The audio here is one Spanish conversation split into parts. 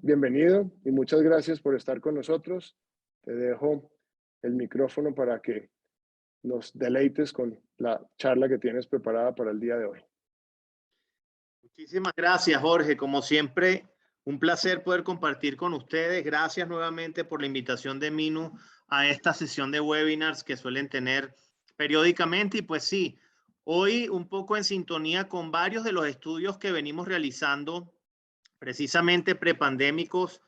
Bienvenido y muchas gracias por estar con nosotros. Te dejo el micrófono para que nos deleites con la charla que tienes preparada para el día de hoy. Muchísimas gracias, Jorge. Como siempre, un placer poder compartir con ustedes. Gracias nuevamente por la invitación de Minu a esta sesión de webinars que suelen tener periódicamente. Y pues sí, hoy un poco en sintonía con varios de los estudios que venimos realizando, precisamente prepandémicos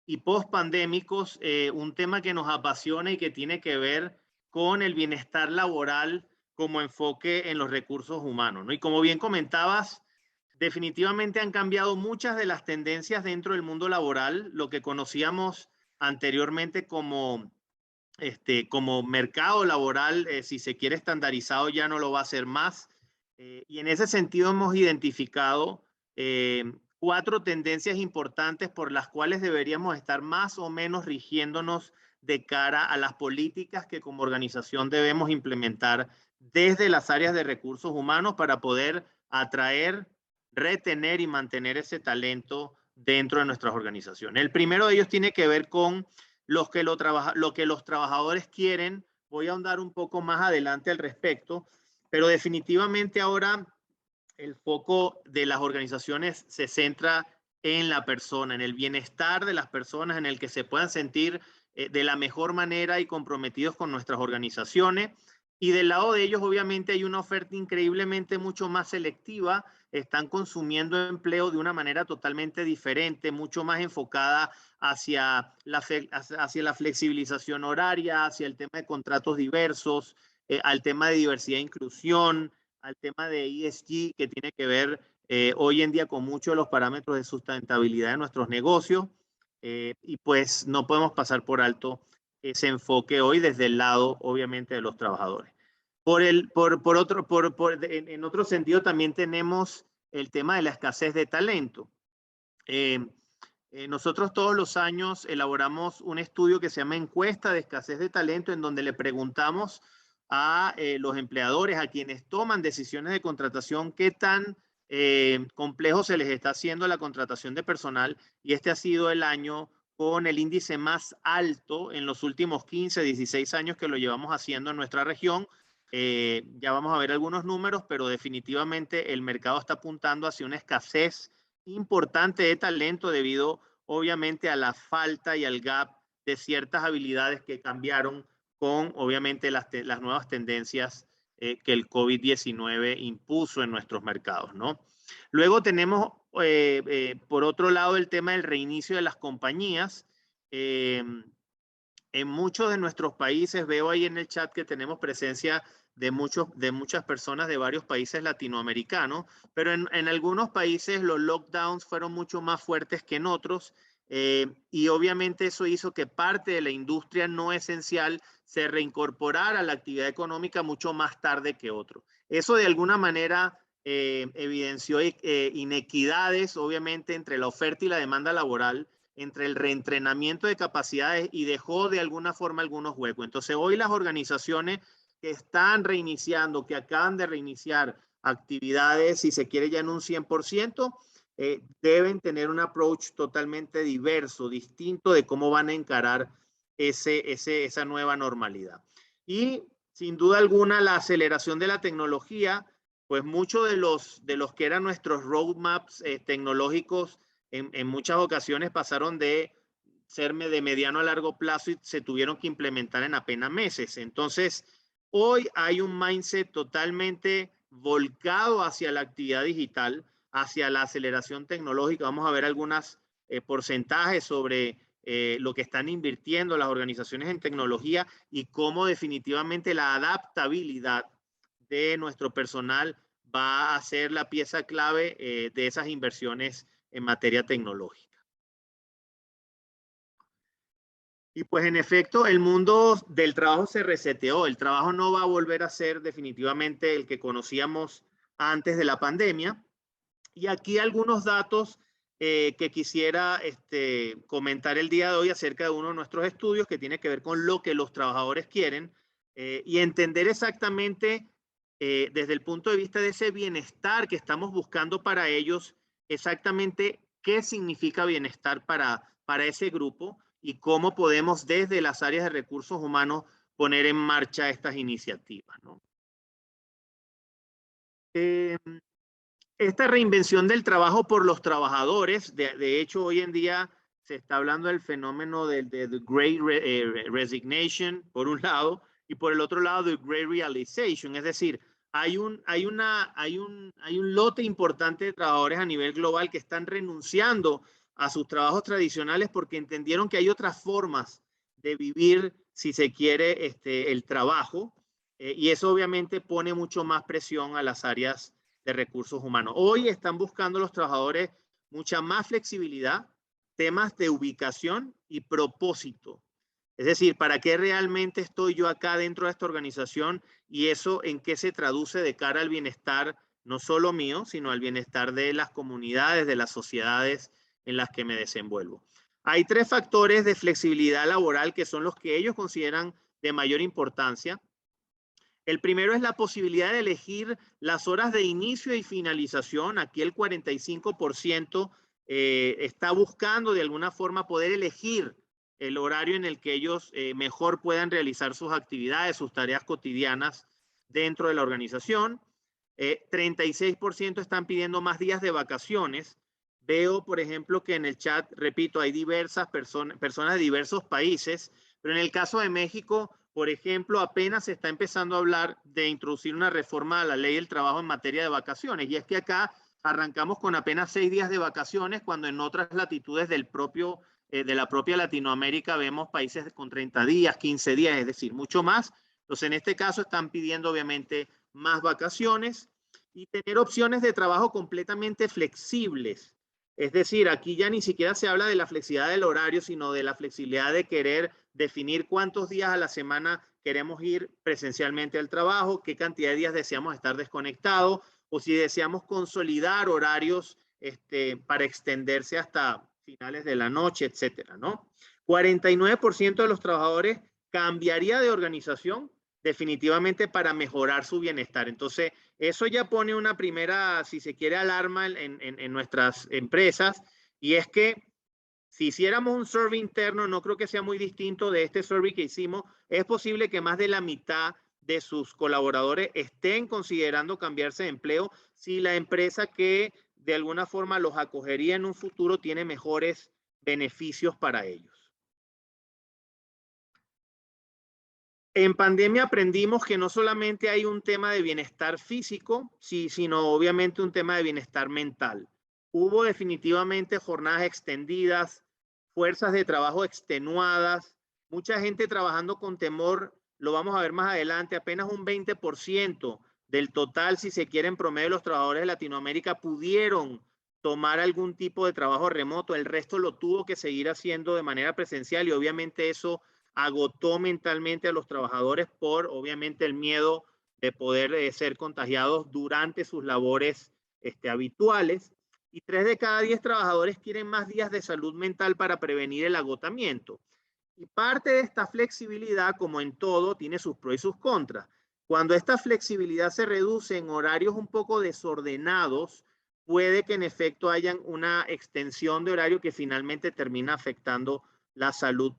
y pospandémicos, un tema que nos apasiona y que tiene que ver con el bienestar laboral como enfoque en los recursos humanos, ¿no? Y como bien comentabas, definitivamente han cambiado muchas de las tendencias dentro del mundo laboral, lo que conocíamos anteriormente como mercado laboral, si se quiere estandarizado, ya no lo va a ser más. Y en ese sentido hemos identificado cuatro tendencias importantes por las cuales deberíamos estar más o menos rigiéndonos de cara a las políticas que como organización debemos implementar desde las áreas de recursos humanos para poder atraer, retener y mantener ese talento dentro de nuestras organizaciones. El primero de ellos tiene que ver con lo que los trabajadores quieren. Voy a ahondar un poco más adelante al respecto, pero definitivamente ahora el foco de las organizaciones se centra en la persona, en el bienestar de las personas, en el que se puedan sentir de la mejor manera y comprometidos con nuestras organizaciones. Y del lado de ellos, obviamente, hay una oferta increíblemente mucho más selectiva. Están consumiendo empleo de una manera totalmente diferente, mucho más enfocada hacia la flexibilización horaria, hacia el tema de contratos diversos, al tema de diversidad e inclusión, al tema de ESG, que tiene que ver hoy en día con muchos de los parámetros de sustentabilidad de nuestros negocios. Y pues no podemos pasar por alto ese enfoque hoy desde el lado, obviamente, de los trabajadores. En otro sentido, también tenemos el tema de la escasez de talento. Nosotros todos los años elaboramos un estudio que se llama Encuesta de Escasez de Talento, en donde le preguntamos a los empleadores, a quienes toman decisiones de contratación, qué tan complejo se les está haciendo la contratación de personal, y este ha sido el año con el índice más alto en los últimos 15, 16 años que lo llevamos haciendo en nuestra región. Ya vamos a ver algunos números, pero definitivamente el mercado está apuntando hacia una escasez importante de talento debido obviamente a la falta y al gap de ciertas habilidades que cambiaron con obviamente las nuevas tendencias que el COVID-19 impuso en nuestros mercados, ¿no? Luego tenemos, por otro lado, el tema del reinicio de las compañías. En muchos de nuestros países, veo ahí en el chat que tenemos presencia de muchas personas de varios países latinoamericanos, pero en algunos países los lockdowns fueron mucho más fuertes que en otros, y obviamente eso hizo que parte de la industria no esencial se reincorporara a la actividad económica mucho más tarde que otro. Eso de alguna manera evidenció inequidades, obviamente, entre la oferta y la demanda laboral, entre el reentrenamiento de capacidades, y dejó de alguna forma algunos huecos. Entonces hoy las organizaciones que están reiniciando, que acaban de reiniciar actividades, si se quiere ya en un 100%, deben tener un approach totalmente diverso, distinto de cómo van a encarar esa nueva normalidad. Y sin duda alguna la aceleración de la tecnología, pues muchos de los que eran nuestros roadmaps tecnológicos en muchas ocasiones pasaron de ser de mediano a largo plazo y se tuvieron que implementar en apenas meses. Entonces, hoy hay un mindset totalmente volcado hacia la actividad digital, hacia la aceleración tecnológica. Vamos a ver algunos porcentajes sobre lo que están invirtiendo las organizaciones en tecnología y cómo definitivamente la adaptabilidad de nuestro personal va a ser la pieza clave de esas inversiones en materia tecnológica. Y pues en efecto, el mundo del trabajo se reseteó. El trabajo no va a volver a ser definitivamente el que conocíamos antes de la pandemia. Y aquí algunos datos que quisiera comentar el día de hoy acerca de uno de nuestros estudios que tiene que ver con lo que los trabajadores quieren, y entender exactamente desde el punto de vista de ese bienestar que estamos buscando para ellos, exactamente qué significa bienestar para ese grupo y cómo podemos desde las áreas de recursos humanos poner en marcha estas iniciativas, ¿no? Esta reinvención del trabajo por los trabajadores, de hecho, hoy en día se está hablando del fenómeno de the Great Resignation, por un lado, y por el otro lado, the Great Realization. Es decir, hay un lote importante de trabajadores a nivel global que están renunciando a sus trabajos tradicionales porque entendieron que hay otras formas de vivir, si se quiere, el trabajo, y eso obviamente pone mucho más presión a las áreas de recursos humanos. Hoy están buscando los trabajadores mucha más flexibilidad, temas de ubicación y propósito. Es decir, ¿para qué realmente estoy yo acá dentro de esta organización? Y eso en qué se traduce de cara al bienestar, no solo mío, sino al bienestar de las comunidades, de las sociedades en las que me desenvuelvo. Hay 3 factores de flexibilidad laboral que son los que ellos consideran de mayor importancia. El primero es la posibilidad de elegir las horas de inicio y finalización. Aquí el 45% está buscando de alguna forma poder elegir el horario en el que ellos mejor puedan realizar sus actividades, sus tareas cotidianas dentro de la organización. 36% están pidiendo más días de vacaciones. Veo, por ejemplo, que en el chat, repito, hay diversas personas de diversos países, pero en el caso de México, por ejemplo, apenas se está empezando a hablar de introducir una reforma a la ley del trabajo en materia de vacaciones. Y es que acá arrancamos con apenas 6 días de vacaciones, cuando en otras latitudes de la propia Latinoamérica vemos países con 30 días, 15 días, es decir, mucho más. Entonces, en este caso están pidiendo obviamente más vacaciones y tener opciones de trabajo completamente flexibles. Es decir, aquí ya ni siquiera se habla de la flexibilidad del horario, sino de la flexibilidad de querer definir cuántos días a la semana queremos ir presencialmente al trabajo, qué cantidad de días deseamos estar desconectados, o si deseamos consolidar horarios para extenderse hasta finales de la noche, etcétera, ¿no? 49% de los trabajadores cambiaría de organización definitivamente para mejorar su bienestar. Entonces, eso ya pone una primera, si se quiere, alarma en nuestras empresas, y es que si hiciéramos un survey interno, no creo que sea muy distinto de este survey que hicimos, es posible que más de la mitad de sus colaboradores estén considerando cambiarse de empleo si la empresa que de alguna forma los acogería en un futuro tiene mejores beneficios para ellos. En pandemia aprendimos que no solamente hay un tema de bienestar físico, sino obviamente un tema de bienestar mental. Hubo definitivamente jornadas extendidas, fuerzas de trabajo extenuadas, mucha gente trabajando con temor, lo vamos a ver más adelante, apenas un 20% del total, si se quiere, en promedio, los trabajadores de Latinoamérica pudieron tomar algún tipo de trabajo remoto, el resto lo tuvo que seguir haciendo de manera presencial, y obviamente eso agotó mentalmente a los trabajadores por, obviamente, el miedo de poder ser contagiados durante sus labores habituales. Y 3 de cada 10 trabajadores quieren más días de salud mental para prevenir el agotamiento. Y parte de esta flexibilidad, como en todo, tiene sus pros y sus contras. Cuando esta flexibilidad se reduce en horarios un poco desordenados, puede que en efecto hayan una extensión de horario que finalmente termina afectando la salud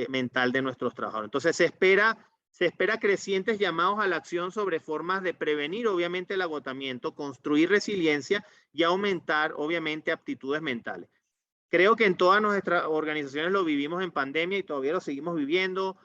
mental de nuestros trabajadores. Entonces se espera crecientes llamados a la acción sobre formas de prevenir obviamente el agotamiento, construir resiliencia y aumentar obviamente aptitudes mentales. Creo que en todas nuestras organizaciones lo vivimos en pandemia y todavía lo seguimos viviendo.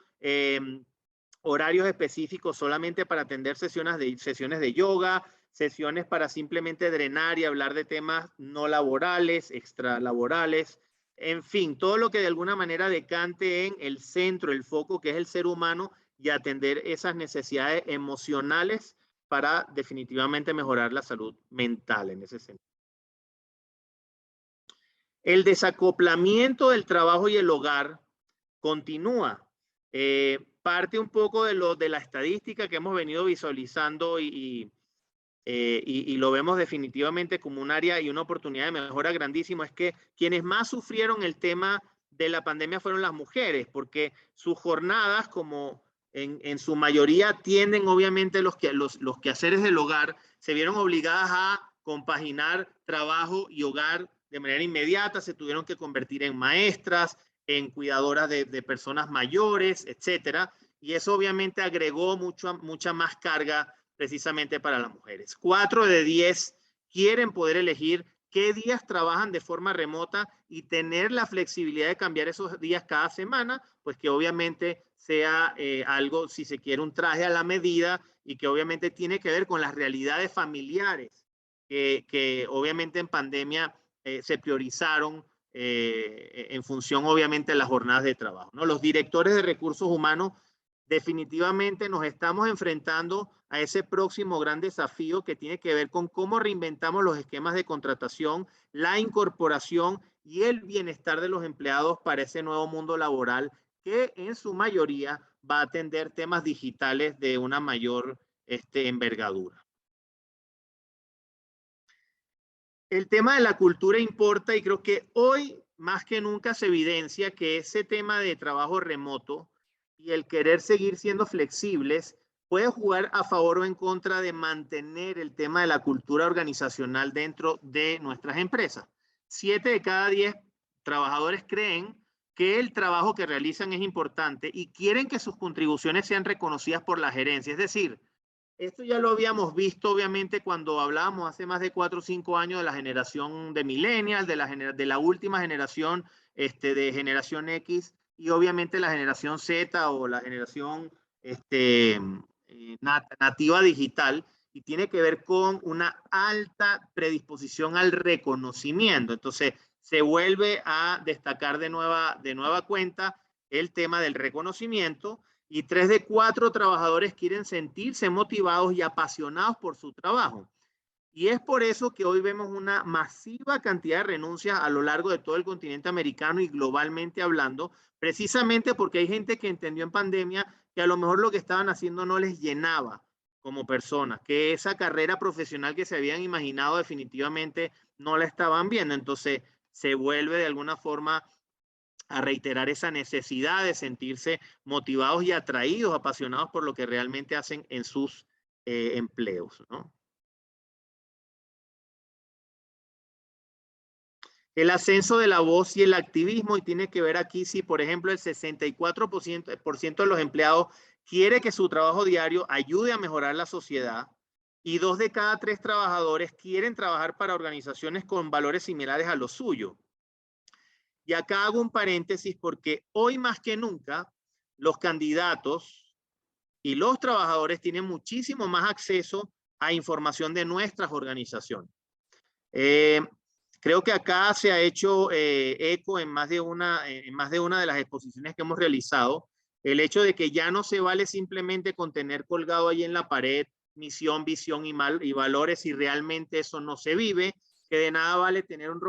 Horarios específicos solamente para atender sesiones de yoga, sesiones para simplemente drenar y hablar de temas no laborales, extralaborales. En fin, todo lo que de alguna manera decante en el centro, el foco que es el ser humano, y atender esas necesidades emocionales para definitivamente mejorar la salud mental en ese sentido. El desacoplamiento del trabajo y el hogar continúa. Parte un poco de la estadística que hemos venido visualizando y lo vemos definitivamente como un área y una oportunidad de mejora grandísimo, es que quienes más sufrieron el tema de la pandemia fueron las mujeres, porque sus jornadas, como en su mayoría tienden obviamente los quehaceres del hogar, se vieron obligadas a compaginar trabajo y hogar de manera inmediata, se tuvieron que convertir en maestras, en cuidadoras de personas mayores, etcétera. Y eso obviamente agregó mucha más carga precisamente para las mujeres. 4 de 10 quieren poder elegir qué días trabajan de forma remota y tener la flexibilidad de cambiar esos días cada semana, pues que obviamente sea algo, si se quiere, un traje a la medida y que obviamente tiene que ver con las realidades familiares que obviamente en pandemia se priorizaron en función obviamente de las jornadas de trabajo, ¿no? Los directores de recursos humanos definitivamente nos estamos enfrentando a ese próximo gran desafío que tiene que ver con cómo reinventamos los esquemas de contratación, la incorporación y el bienestar de los empleados para ese nuevo mundo laboral que en su mayoría va a atender temas digitales de una mayor envergadura. El tema de la cultura importa y creo que hoy más que nunca se evidencia que ese tema de trabajo remoto y el querer seguir siendo flexibles puede jugar a favor o en contra de mantener el tema de la cultura organizacional dentro de nuestras empresas. 7 de cada 10 trabajadores creen que el trabajo que realizan es importante y quieren que sus contribuciones sean reconocidas por la gerencia. Es decir, esto ya lo habíamos visto, obviamente, cuando hablábamos hace más de 4 o 5 años de la generación de millennials, de la última generación de generación X y obviamente la generación Z o la generación nativa digital, y tiene que ver con una alta predisposición al reconocimiento. Entonces, se vuelve a destacar de nueva cuenta el tema del reconocimiento. Y 3 de 4 trabajadores quieren sentirse motivados y apasionados por su trabajo. Y es por eso que hoy vemos una masiva cantidad de renuncias a lo largo de todo el continente americano y globalmente hablando, precisamente porque hay gente que entendió en pandemia que a lo mejor lo que estaban haciendo no les llenaba como personas, que esa carrera profesional que se habían imaginado definitivamente no la estaban viendo. Entonces se vuelve de alguna forma a reiterar esa necesidad de sentirse motivados y atraídos, apasionados por lo que realmente hacen en sus empleos, ¿no? El ascenso de la voz y el activismo, y tiene que ver aquí si, por ejemplo, el 64% de los empleados quiere que su trabajo diario ayude a mejorar la sociedad, y 2 de cada 3 trabajadores quieren trabajar para organizaciones con valores similares a los suyos. Y acá hago un paréntesis porque hoy más que nunca los candidatos y los trabajadores tienen muchísimo más acceso a información de nuestras organizaciones. Creo que acá se ha hecho eco en más de una de las exposiciones que hemos realizado, el hecho de que ya no se vale simplemente con tener colgado ahí en la pared misión, visión y valores si realmente eso no se vive, que de nada vale tener un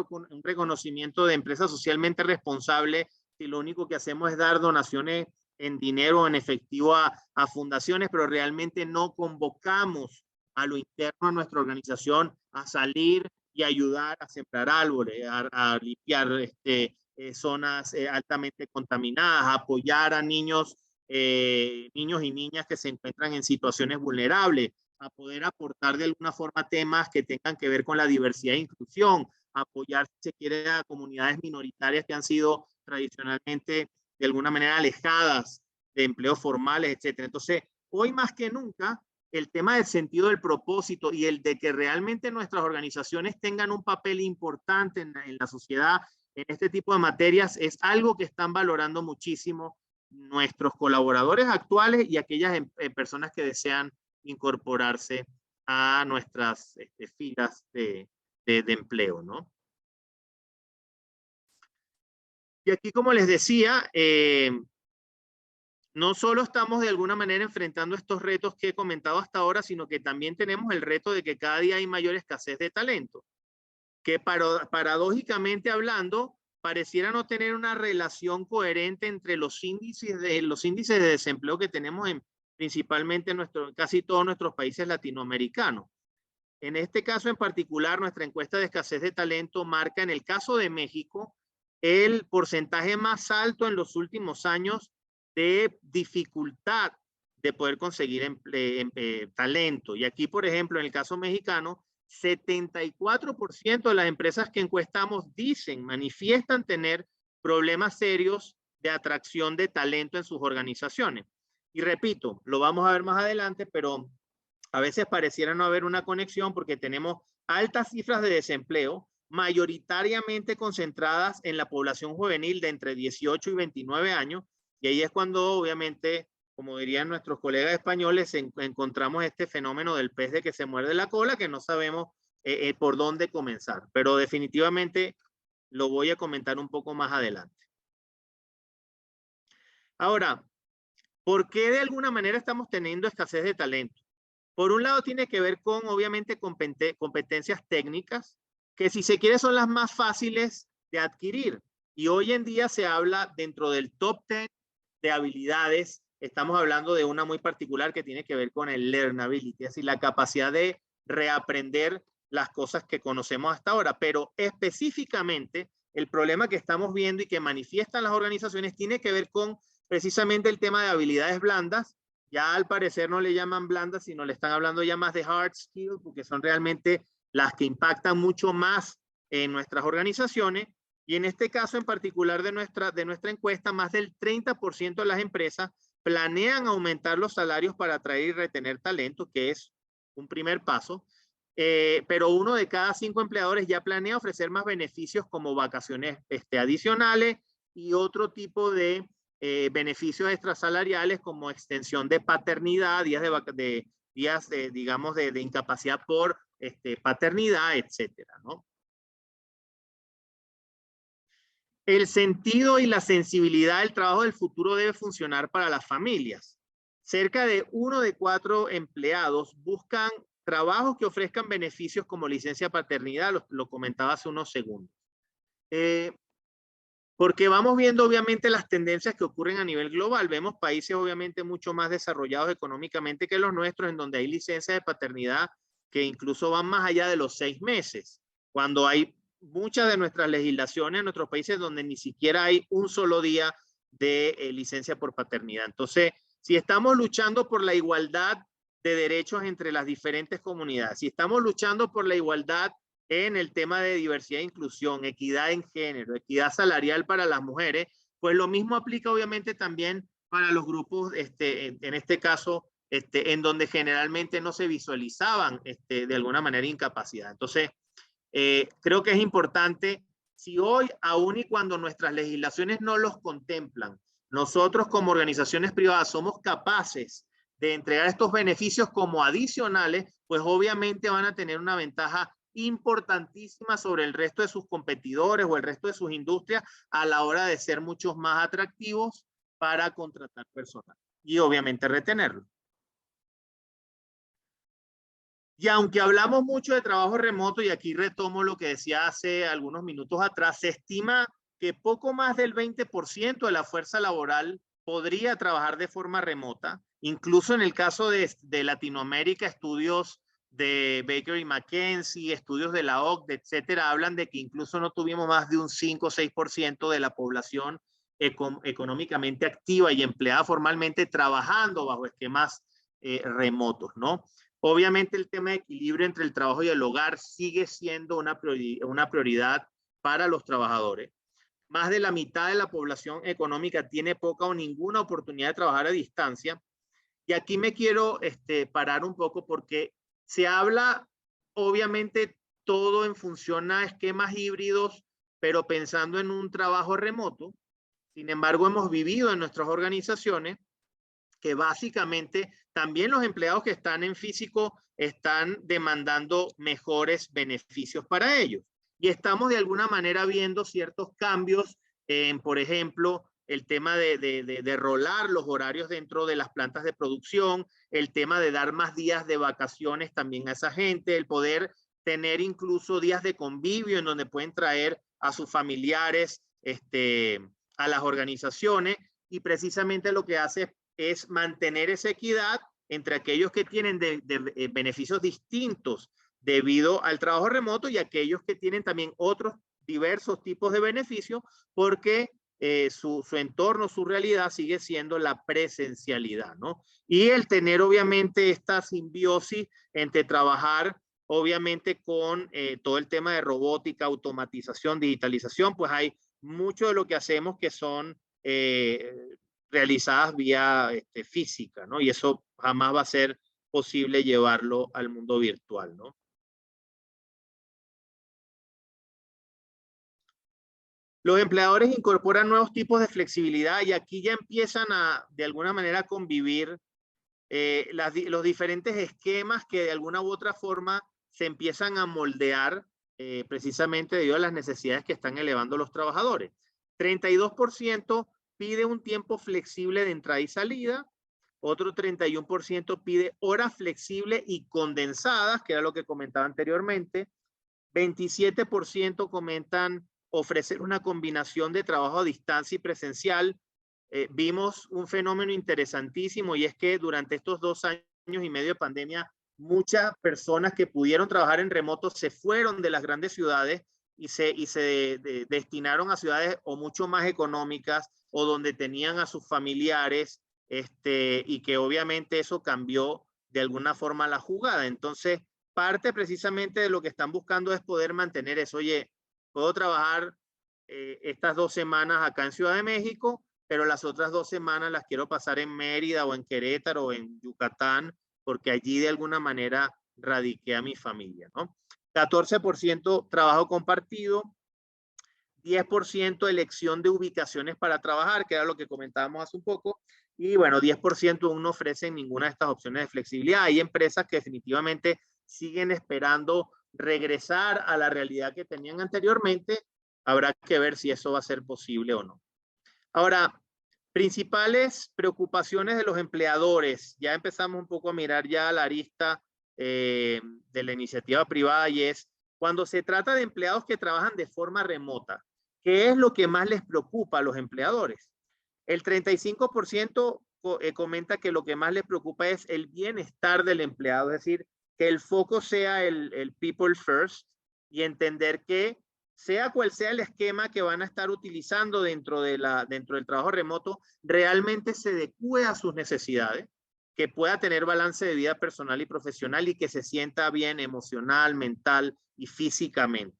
reconocimiento de empresa socialmente responsable si lo único que hacemos es dar donaciones en dinero o en efectivo a fundaciones, pero realmente no convocamos a lo interno de nuestra organización a salir y ayudar a sembrar árboles, a limpiar zonas altamente contaminadas, a apoyar a niños y niñas que se encuentran en situaciones vulnerables, a poder aportar de alguna forma temas que tengan que ver con la diversidad e inclusión, apoyar, si se quiere, a comunidades minoritarias que han sido tradicionalmente de alguna manera alejadas de empleos formales, etcétera. Entonces, hoy más que nunca, el tema del sentido del propósito y el de que realmente nuestras organizaciones tengan un papel importante en la sociedad en este tipo de materias es algo que están valorando muchísimo nuestros colaboradores actuales y aquellas personas que desean incorporarse a nuestras filas de empleo, ¿no? Y aquí, como les decía, no solo estamos de alguna manera enfrentando estos retos que he comentado hasta ahora, sino que también tenemos el reto de que cada día hay mayor escasez de talento, que paradójicamente hablando, pareciera no tener una relación coherente entre los índices de desempleo que tenemos principalmente en casi todos nuestros países latinoamericanos. En este caso en particular, nuestra encuesta de escasez de talento marca en el caso de México el porcentaje más alto en los últimos años de dificultad de poder conseguir talento. Y aquí, por ejemplo, en el caso mexicano, 74% de las empresas que encuestamos manifiestan tener problemas serios de atracción de talento en sus organizaciones. Y repito, lo vamos a ver más adelante, pero a veces pareciera no haber una conexión porque tenemos altas cifras de desempleo, mayoritariamente concentradas en la población juvenil de entre 18 y 29 años, y ahí es cuando obviamente, como dirían nuestros colegas españoles, encontramos este fenómeno del pez de que se muerde la cola, que no sabemos por dónde comenzar, pero definitivamente lo voy a comentar un poco más adelante. Ahora, ¿por qué de alguna manera estamos teniendo escasez de talento? Por un lado tiene que ver con, obviamente, competencias técnicas, que si se quiere son las más fáciles de adquirir. Y hoy en día se habla dentro del top 10 de habilidades. Estamos hablando de una muy particular que tiene que ver con el learnability, es decir, la capacidad de reaprender las cosas que conocemos hasta ahora. Pero específicamente, el problema que estamos viendo y que manifiestan las organizaciones tiene que ver con precisamente el tema de habilidades blandas. Ya al parecer no le llaman blandas, sino le están hablando ya más de hard skills, porque son realmente las que impactan mucho más en nuestras organizaciones. Y en este caso en particular de nuestra encuesta, más del 30% de las empresas planean aumentar los salarios para atraer y retener talento, que es un primer paso. Pero 1 de cada 5 empleadores ya planea ofrecer más beneficios como vacaciones adicionales y otro tipo de beneficios extrasalariales como extensión de paternidad, días de incapacidad por paternidad, etcétera, ¿no? El sentido y la sensibilidad del trabajo del futuro debe funcionar para las familias. Cerca de 1 de 4 empleados buscan trabajos que ofrezcan beneficios como licencia paternidad, lo comentaba hace unos segundos. Porque vamos viendo obviamente las tendencias que ocurren a nivel global. Vemos países obviamente mucho más desarrollados económicamente que los nuestros, en donde hay licencias de paternidad que incluso van más allá de los 6 meses, cuando hay muchas de nuestras legislaciones en nuestros países donde ni siquiera hay un solo día de licencia por paternidad. Entonces, si estamos luchando por la igualdad de derechos entre las diferentes comunidades, si estamos luchando por la igualdad en el tema de diversidad e inclusión, equidad en género, equidad salarial para las mujeres, pues lo mismo aplica obviamente también para los grupos, en este caso, en donde generalmente no se visualizaban de alguna manera incapacidad. Entonces, creo que es importante, si hoy, aun y cuando nuestras legislaciones no los contemplan, nosotros como organizaciones privadas somos capaces de entregar estos beneficios como adicionales, pues obviamente van a tener una ventaja importantísima sobre el resto de sus competidores o el resto de sus industrias a la hora de ser muchos más atractivos para contratar personal y obviamente retenerlo. Y aunque hablamos mucho de trabajo remoto, y aquí retomo lo que decía hace algunos minutos atrás, se estima que poco más del 20% de la fuerza laboral podría trabajar de forma remota. Incluso en el caso de Latinoamérica, estudios de Baker y McKenzie, estudios de la OCDE, etcétera, hablan de que incluso no tuvimos más de un 5 o 6% de la población económicamente activa y empleada formalmente trabajando bajo esquemas remotos, ¿no? Obviamente el tema de equilibrio entre el trabajo y el hogar sigue siendo una prioridad para los trabajadores. Más de la mitad de la población económica tiene poca o ninguna oportunidad de trabajar a distancia. Y aquí me quiero parar un poco porque se habla obviamente todo en función a esquemas híbridos, pero pensando en un trabajo remoto. Sin embargo, hemos vivido en nuestras organizaciones que básicamente también los empleados que están en físico están demandando mejores beneficios para ellos. Y estamos de alguna manera viendo ciertos cambios en, por ejemplo, el tema de rolar los horarios dentro de las plantas de producción, el tema de dar más días de vacaciones también a esa gente, el poder tener incluso días de convivio en donde pueden traer a sus familiares a las organizaciones, y precisamente lo que hace es mantener esa equidad entre aquellos que tienen beneficios distintos debido al trabajo remoto y aquellos que tienen también otros diversos tipos de beneficios, porque su entorno, su realidad sigue siendo la presencialidad, ¿no? Y el tener obviamente esta simbiosis entre trabajar obviamente con todo el tema de robótica, automatización, digitalización, pues hay mucho de lo que hacemos que son realizadas vía física, ¿no? Y eso jamás va a ser posible llevarlo al mundo virtual, ¿no? Los empleadores incorporan nuevos tipos de flexibilidad y aquí ya empiezan a, de alguna manera, convivir los diferentes esquemas que de alguna u otra forma se empiezan a moldear precisamente debido a las necesidades que están elevando los trabajadores. 32% pide un tiempo flexible de entrada y salida, otro 31% pide horas flexibles y condensadas, que era lo que comentaba anteriormente, 27% comentan ofrecer una combinación de trabajo a distancia y presencial. Vimos un fenómeno interesantísimo y es que durante estos 2 años y medio de pandemia, muchas personas que pudieron trabajar en remoto se fueron de las grandes ciudades y se destinaron a ciudades o mucho más económicas o donde tenían a sus familiares y que obviamente eso cambió de alguna forma la jugada. Entonces, parte precisamente de lo que están buscando es poder mantener eso. Oye, puedo trabajar estas 2 semanas acá en Ciudad de México, pero las otras 2 semanas las quiero pasar en Mérida o en Querétaro o en Yucatán, porque allí de alguna manera radiqué a mi familia, ¿no? 14% trabajo compartido, 10% elección de ubicaciones para trabajar, que era lo que comentábamos hace un poco, y bueno, 10% aún no ofrecen ninguna de estas opciones de flexibilidad. Hay empresas que definitivamente siguen esperando regresar a la realidad que tenían anteriormente. Habrá que ver si eso va a ser posible o no. Ahora, principales preocupaciones de los empleadores. Ya empezamos un poco a mirar ya la arista de la iniciativa privada y es cuando se trata de empleados que trabajan de forma remota, ¿qué es lo que más les preocupa a los empleadores? El 35% comenta que lo que más les preocupa es el bienestar del empleado, es decir, que el foco sea el people first y entender que sea cual sea el esquema que van a estar utilizando dentro del trabajo remoto, realmente se adecue a sus necesidades, que pueda tener balance de vida personal y profesional y que se sienta bien emocional, mental y físicamente.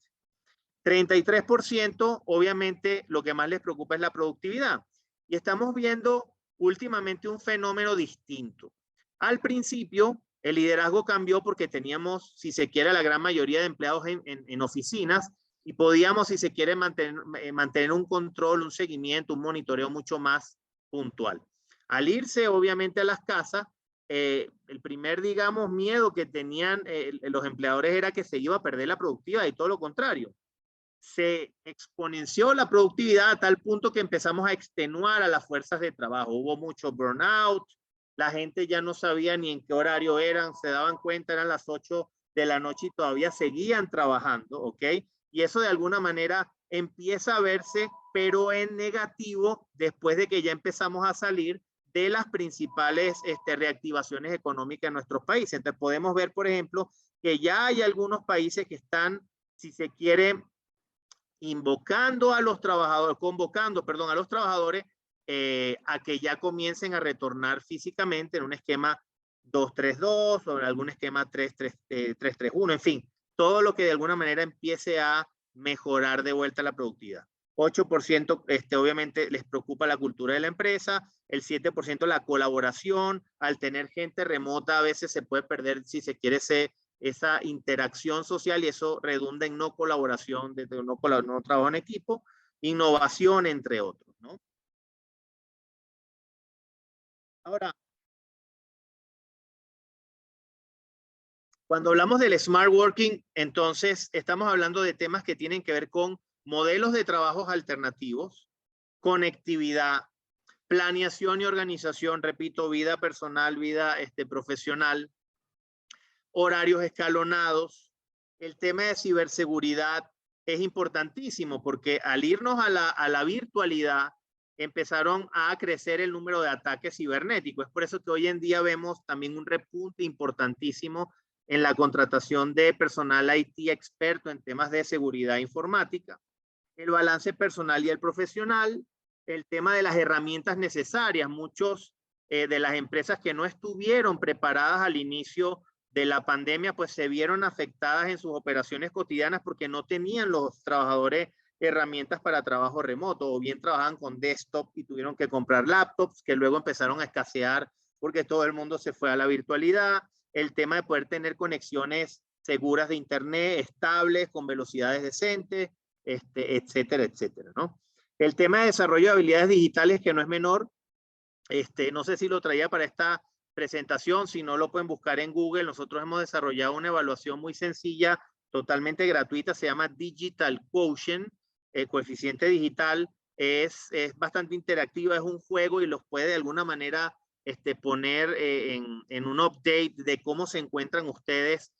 33%, obviamente, lo que más les preocupa es la productividad. Y estamos viendo últimamente un fenómeno distinto. Al principio, el liderazgo cambió porque teníamos, si se quiere, la gran mayoría de empleados en oficinas y podíamos, si se quiere, mantener un control, un seguimiento, un monitoreo mucho más puntual. Al irse, obviamente, a las casas, el primer, digamos, miedo que tenían los empleadores era que se iba a perder la productividad y todo lo contrario. Se exponenció la productividad a tal punto que empezamos a extenuar a las fuerzas de trabajo. Hubo mucho burnout, la gente ya no sabía ni en qué horario eran, se daban cuenta, eran las 8 de la noche y todavía seguían trabajando, ¿ok? Y eso de alguna manera empieza a verse, pero en negativo, después de que ya empezamos a salir de las principales reactivaciones económicas en nuestros países. Entonces podemos ver, por ejemplo, que ya hay algunos países que están, si se quiere, invocando a los trabajadores, convocando, perdón, a los trabajadores a que ya comiencen a retornar físicamente en un esquema 2-3-2 o en algún esquema 3-3-1, en fin, todo lo que de alguna manera empiece a mejorar de vuelta la productividad. 8% obviamente les preocupa la cultura de la empresa, el 7% la colaboración, al tener gente remota a veces se puede perder, si se quiere, esa interacción social y eso redunda en no colaboración, no trabajo en equipo, innovación, entre otros, ¿no? Ahora, cuando hablamos del smart working, entonces estamos hablando de temas que tienen que ver con modelos de trabajos alternativos, conectividad, planeación y organización, repito, vida personal, vida profesional, horarios escalonados. El tema de ciberseguridad es importantísimo porque al irnos a la virtualidad empezaron a crecer el número de ataques cibernéticos. Es por eso que hoy en día vemos también un repunte importantísimo en la contratación de personal IT experto en temas de seguridad informática, el balance personal y el profesional, el tema de las herramientas necesarias. Muchos de las empresas que no estuvieron preparadas al inicio de la pandemia, pues se vieron afectadas en sus operaciones cotidianas porque no tenían los trabajadores herramientas para trabajo remoto, o bien trabajaban con desktop y tuvieron que comprar laptops que luego empezaron a escasear porque todo el mundo se fue a la virtualidad. El tema de poder tener conexiones seguras de internet, estables, con velocidades decentes, etcétera, etcétera, ¿no? El tema de desarrollo de habilidades digitales, que no es menor, no sé si lo traía para esta presentación, si no lo pueden buscar en Google. Nosotros hemos desarrollado una evaluación muy sencilla, totalmente gratuita, se llama Digital Quotient, coeficiente digital. Es bastante interactiva, es un juego y los puede de alguna manera poner en un update de cómo se encuentran ustedes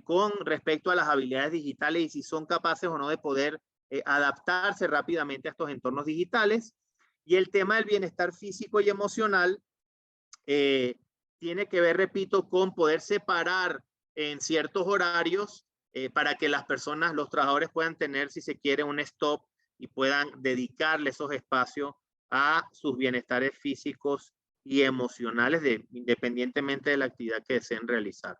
con respecto a las habilidades digitales y si son capaces o no de poder adaptarse rápidamente a estos entornos digitales. Y el tema del bienestar físico y emocional tiene que ver, repito, con poder separar en ciertos horarios para que las personas, los trabajadores puedan tener, si se quiere, un stop y puedan dedicarle esos espacios a sus bienestares físicos y emocionales, independientemente de la actividad que deseen realizar.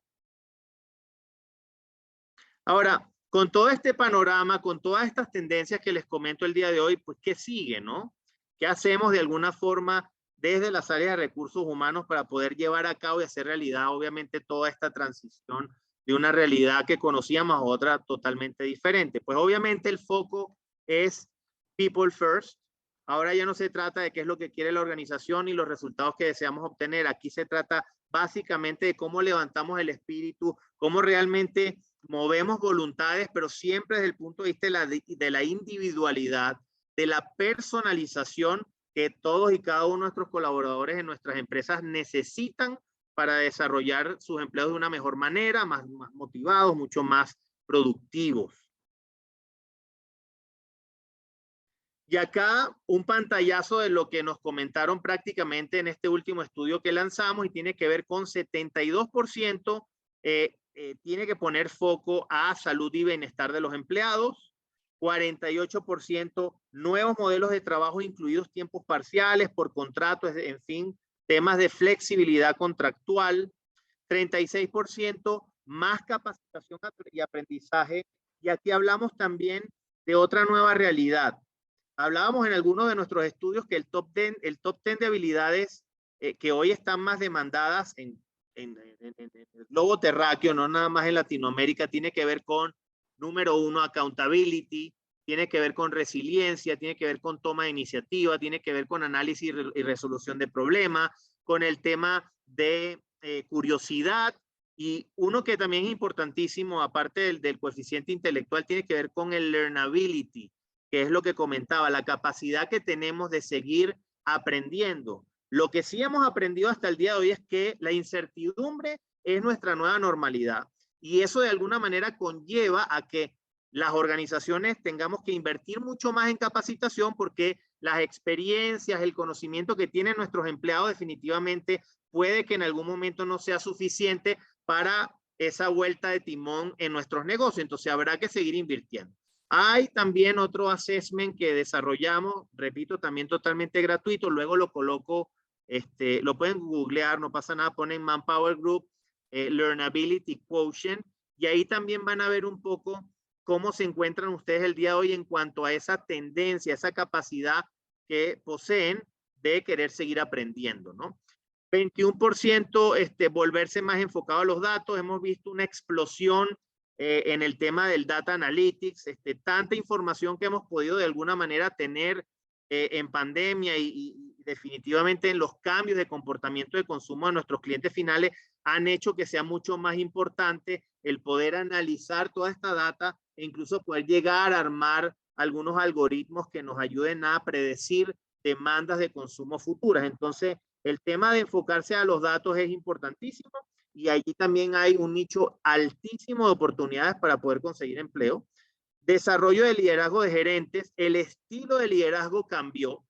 Ahora, con todo este panorama, con todas estas tendencias que les comento el día de hoy, pues, ¿qué sigue, no? ¿Qué hacemos de alguna forma desde las áreas de recursos humanos para poder llevar a cabo y hacer realidad, obviamente, toda esta transición de una realidad que conocíamos a otra totalmente diferente? Pues obviamente el foco es people first. Ahora ya no se trata de qué es lo que quiere la organización y los resultados que deseamos obtener. Aquí se trata básicamente de cómo levantamos el espíritu, cómo realmente movemos voluntades, pero siempre desde el punto de vista de la individualidad, de la personalización que todos y cada uno de nuestros colaboradores en nuestras empresas necesitan para desarrollar sus empleos de una mejor manera, más motivados, mucho más productivos. Y acá un pantallazo de lo que nos comentaron prácticamente en este último estudio que lanzamos y tiene que ver con 72% tiene que poner foco a salud y bienestar de los empleados, 48% nuevos modelos de trabajo incluidos tiempos parciales por contrato, en fin, temas de flexibilidad contractual, 36% más capacitación y aprendizaje. Y aquí hablamos también de otra nueva realidad. Hablábamos en algunos de nuestros estudios que el top 10 de habilidades que hoy están más demandadas en el globo terráqueo, no nada más en Latinoamérica, tiene que ver con, número uno, accountability, tiene que ver con resiliencia, tiene que ver con toma de iniciativa, tiene que ver con análisis y resolución de problemas, con el tema de curiosidad, y uno que también es importantísimo, aparte del coeficiente intelectual, tiene que ver con el learnability, que es lo que comentaba, la capacidad que tenemos de seguir aprendiendo. Lo que sí hemos aprendido hasta el día de hoy es que la incertidumbre es nuestra nueva normalidad y eso de alguna manera conlleva a que las organizaciones tengamos que invertir mucho más en capacitación porque las experiencias, el conocimiento que tienen nuestros empleados definitivamente puede que en algún momento no sea suficiente para esa vuelta de timón en nuestros negocios. Entonces habrá que seguir invirtiendo. Hay también otro assessment que desarrollamos, repito, también totalmente gratuito, luego lo coloco, lo pueden googlear, no pasa nada, ponen Manpower Group, Learnability Quotient, y ahí también van a ver un poco cómo se encuentran ustedes el día de hoy en cuanto a esa tendencia, esa capacidad que poseen de querer seguir aprendiendo, ¿no? 21% volverse más enfocado a los datos. Hemos visto una explosión en el tema del data analytics, tanta información que hemos podido de alguna manera tener en pandemia y definitivamente en los cambios de comportamiento de consumo de nuestros clientes finales han hecho que sea mucho más importante el poder analizar toda esta data e incluso poder llegar a armar algunos algoritmos que nos ayuden a predecir demandas de consumo futuras. Entonces, el tema de enfocarse a los datos es importantísimo y allí también hay un nicho altísimo de oportunidades para poder conseguir empleo. Desarrollo de liderazgo de gerentes. El estilo de liderazgo cambió.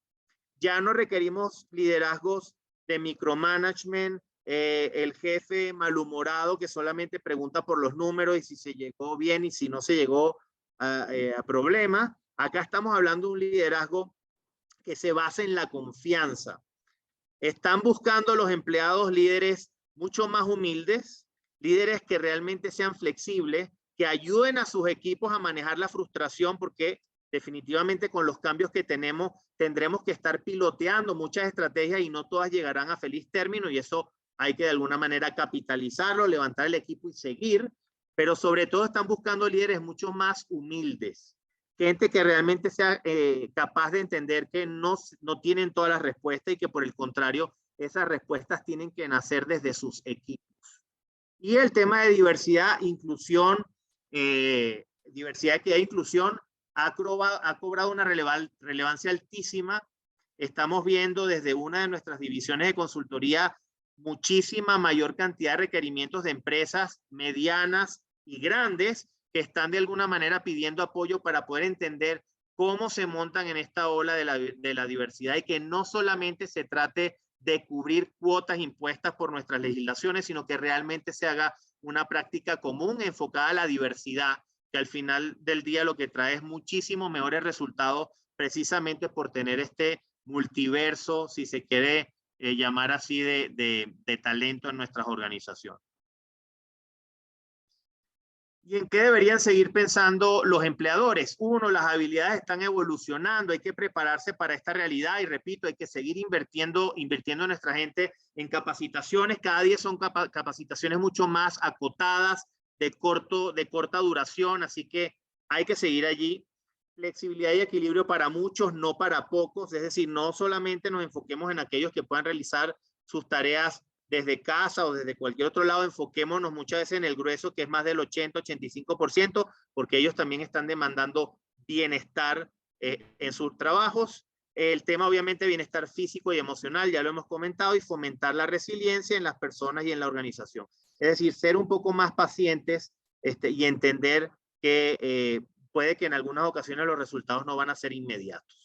Ya no requerimos liderazgos de micromanagement, el jefe malhumorado que solamente pregunta por los números y si se llegó bien y si no se llegó a problemas. Acá estamos hablando de un liderazgo que se basa en la confianza. Están buscando los empleados líderes mucho más humildes, líderes que realmente sean flexibles, que ayuden a sus equipos a manejar la frustración, porque definitivamente con los cambios que tenemos tendremos que estar piloteando muchas estrategias y no todas llegarán a feliz término, y eso hay que de alguna manera capitalizarlo, levantar el equipo y seguir, pero sobre todo están buscando líderes mucho más humildes, gente que realmente sea capaz de entender que no tienen todas las respuestas y que por el contrario esas respuestas tienen que nacer desde sus equipos. Y el tema de diversidad, inclusión, diversidad, equidad e inclusión ha cobrado una relevancia altísima. Estamos viendo desde una de nuestras divisiones de consultoría muchísima mayor cantidad de requerimientos de empresas medianas y grandes que están de alguna manera pidiendo apoyo para poder entender cómo se montan en esta ola de la diversidad, y que no solamente se trate de cubrir cuotas impuestas por nuestras legislaciones, sino que realmente se haga una práctica común enfocada a la diversidad, que al final del día lo que trae es muchísimo mejores resultados, precisamente por tener este multiverso, si se quiere llamar así, de talento en nuestras organizaciones. ¿Y en qué deberían seguir pensando los empleadores? Uno, las habilidades están evolucionando, hay que prepararse para esta realidad y repito, hay que seguir invirtiendo en nuestra gente en capacitaciones. Cada día son capacitaciones mucho más acotadas, de corta duración, así que hay que seguir allí. Flexibilidad y equilibrio para muchos, no para pocos, es decir, no solamente nos enfoquemos en aquellos que puedan realizar sus tareas desde casa o desde cualquier otro lado, enfoquémonos muchas veces en el grueso, que es más del 80-85%, porque ellos también están demandando bienestar en sus trabajos. El tema, obviamente, bienestar físico y emocional, ya lo hemos comentado, y fomentar la resiliencia en las personas y en la organización. Es decir, ser un poco más pacientes y entender que puede que en algunas ocasiones los resultados no van a ser inmediatos.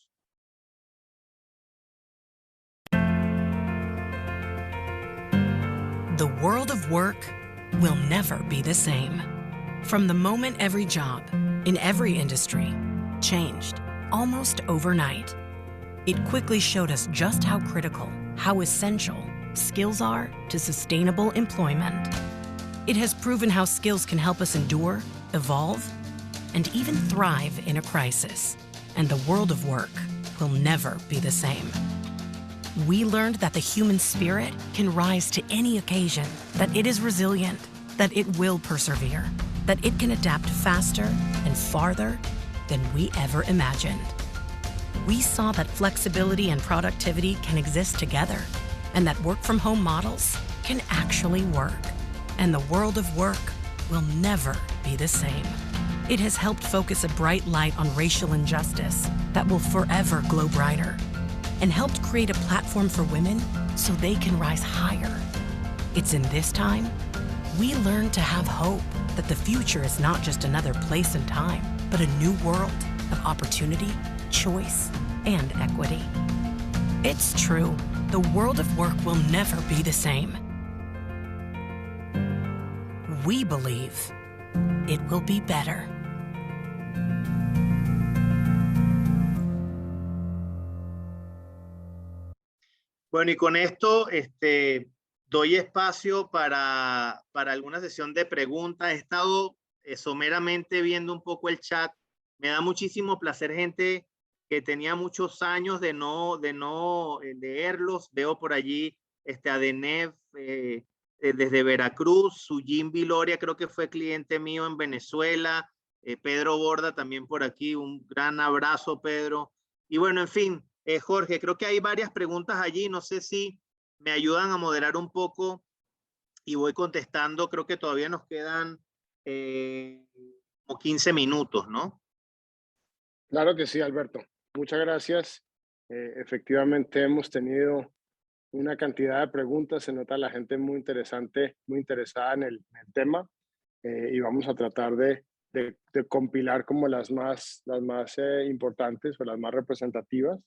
The world of work will never be the same. From the moment every job, in every industry, changed, almost overnight, it quickly showed us just how critical, how essential skills are to sustainable employment. It has proven how skills can help us endure, evolve, and even thrive in a crisis. And the world of work will never be the same. We learned that the human spirit can rise to any occasion, that it is resilient, that it will persevere, that it can adapt faster and farther than we ever imagined. We saw that flexibility and productivity can exist together, and that work-from-home models can actually work. And the world of work will never be the same. It has helped focus a bright light on racial injustice that will forever glow brighter, and helped create a platform for women so they can rise higher. It's in this time we learn to have hope that the future is not just another place and time, but a new world of opportunity, choice, and equity. It's true, the world of work will never be the same. We believe it will be better. Bueno, y con esto doy espacio para alguna sesión de preguntas. He estado someramente viendo un poco el chat. Me da muchísimo placer, gente que tenía muchos años de no leerlos. Veo por allí a Denev desde Veracruz, Sujin Viloria, creo que fue cliente mío en Venezuela, Pedro Borda también por aquí, un gran abrazo, Pedro. Y bueno, en fin, Jorge, creo que hay varias preguntas allí, no sé si me ayudan a moderar un poco y voy contestando. Creo que todavía nos quedan como 15 minutos, ¿no? Claro que sí, Alberto. Muchas gracias. Efectivamente hemos tenido una cantidad de preguntas, se nota la gente muy interesada en el tema, y vamos a tratar de compilar como las más importantes o las más representativas.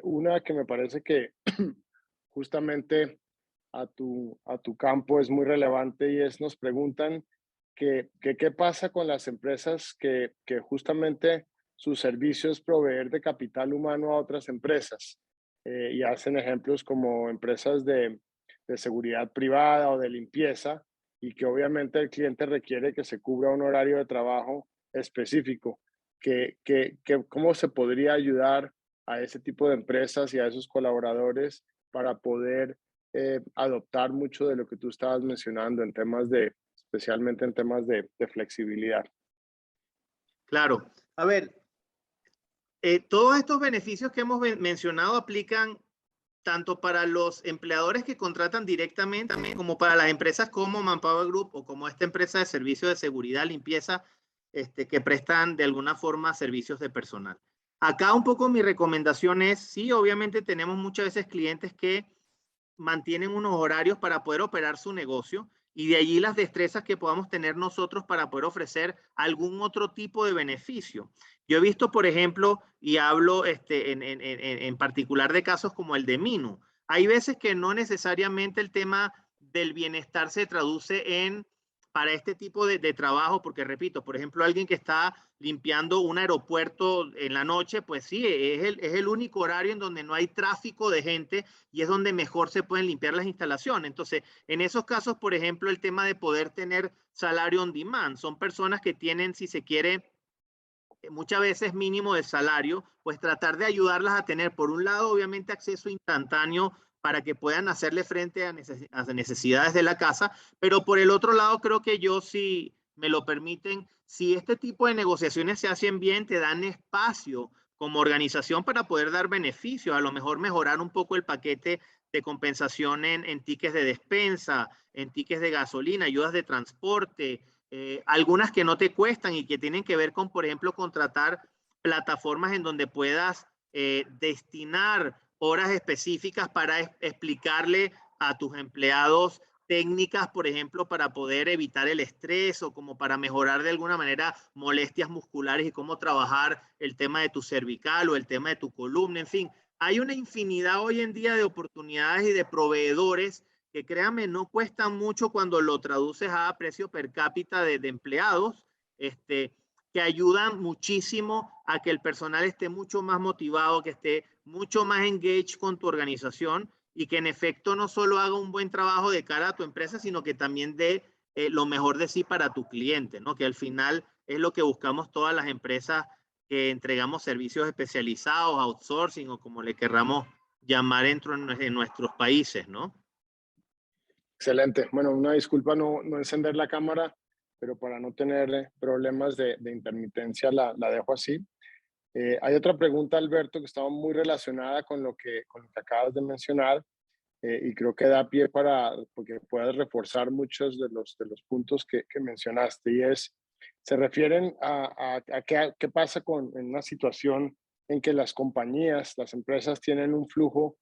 Una que me parece que justamente a tu campo es muy relevante, y es, nos preguntan qué pasa con las empresas que justamente su servicio es proveer de capital humano a otras empresas, y hacen ejemplos como empresas de seguridad privada o de limpieza, y que obviamente el cliente requiere que se cubra un horario de trabajo específico. ¿Cómo se podría ayudar a ese tipo de empresas y a esos colaboradores para poder adoptar mucho de lo que tú estabas mencionando en temas especialmente en temas de flexibilidad? Claro. A ver, todos estos beneficios que hemos mencionado aplican tanto para los empleadores que contratan directamente como para las empresas como Manpower Group o como esta empresa de servicios de seguridad, limpieza, que prestan de alguna forma servicios de personal. Acá un poco mi recomendación es, sí, obviamente tenemos muchas veces clientes que mantienen unos horarios para poder operar su negocio y de allí las destrezas que podamos tener nosotros para poder ofrecer algún otro tipo de beneficio. Yo he visto, por ejemplo, y hablo en particular de casos como el de Minu. Hay veces que no necesariamente el tema del bienestar se traduce en para este tipo de trabajo, porque repito, por ejemplo, alguien que está limpiando un aeropuerto en la noche, pues sí, es el único horario en donde no hay tráfico de gente y es donde mejor se pueden limpiar las instalaciones. Entonces, en esos casos, por ejemplo, el tema de poder tener salario on demand, son personas que tienen, si se quiere, muchas veces mínimo de salario, pues tratar de ayudarlas a tener, por un lado, obviamente, acceso instantáneo para que puedan hacerle frente a necesidades de la casa, pero por el otro lado, creo que yo, si me lo permiten, si este tipo de negociaciones se hacen bien, te dan espacio como organización para poder dar beneficios, a lo mejor mejorar un poco el paquete de compensación en tickets de despensa, en tickets de gasolina, ayudas de transporte, algunas que no te cuestan y que tienen que ver con, por ejemplo, contratar plataformas en donde puedas destinar horas específicas para explicarle a tus empleados técnicas, por ejemplo, para poder evitar el estrés o como para mejorar de alguna manera molestias musculares y cómo trabajar el tema de tu cervical o el tema de tu columna, en fin. Hay una infinidad hoy en día de oportunidades y de proveedores que créanme, no cuestan mucho cuando lo traduces a precio per cápita de empleados, que ayudan muchísimo a que el personal esté mucho más motivado, que esté mucho más engaged con tu organización y que en efecto no solo haga un buen trabajo de cara a tu empresa, sino que también dé lo mejor de sí para tu cliente, ¿no? Que al final es lo que buscamos todas las empresas que entregamos servicios especializados, outsourcing o como le querramos llamar dentro en nuestros países, ¿no? Excelente. Bueno, una disculpa no encender la cámara, pero para no tener problemas de intermitencia la dejo así. Hay otra pregunta, Alberto, que estaba muy relacionada con lo que acabas de mencionar y creo que da pie para porque puedas reforzar muchos de los puntos que mencionaste y se refieren a qué pasa en una situación en que las compañías, las empresas tienen un flujo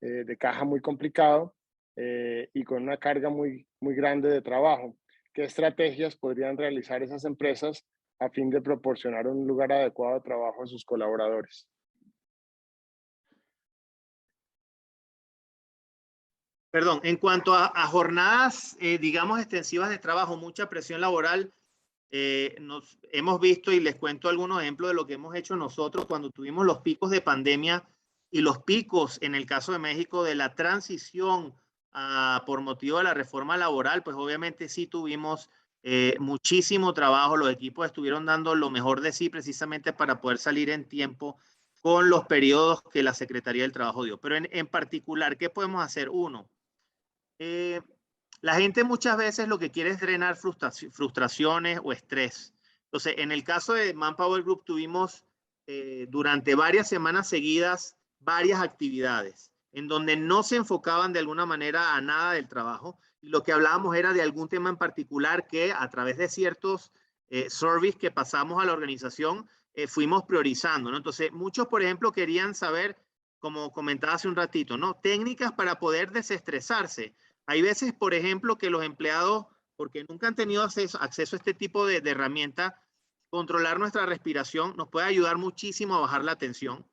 de caja muy complicado y con una carga muy grande de trabajo. ¿Qué estrategias podrían realizar esas empresas a fin de proporcionar un lugar adecuado de trabajo a sus colaboradores? Perdón, en cuanto a jornadas, digamos, extensivas de trabajo, mucha presión laboral, nos hemos visto y les cuento algunos ejemplos de lo que hemos hecho nosotros cuando tuvimos los picos de pandemia y los picos, en el caso de México, de la transición por motivo de la reforma laboral, pues obviamente sí tuvimos muchísimo trabajo, los equipos estuvieron dando lo mejor de sí precisamente para poder salir en tiempo con los periodos que la Secretaría del Trabajo dio. Pero en particular, ¿qué podemos hacer? Uno, la gente muchas veces lo que quiere es drenar frustraciones o estrés. Entonces, en el caso de Manpower Group tuvimos durante varias semanas seguidas varias actividades en donde no se enfocaban de alguna manera a nada del trabajo y lo que hablábamos era de algún tema en particular que a través de ciertos surveys que pasamos a la organización fuimos priorizando, ¿no? Entonces, muchos, por ejemplo, querían saber, como comentaba hace un ratito, ¿no? Técnicas para poder desestresarse. Hay veces, por ejemplo, que los empleados, porque nunca han tenido acceso a este tipo de herramienta, controlar nuestra respiración nos puede ayudar muchísimo a bajar la tensión.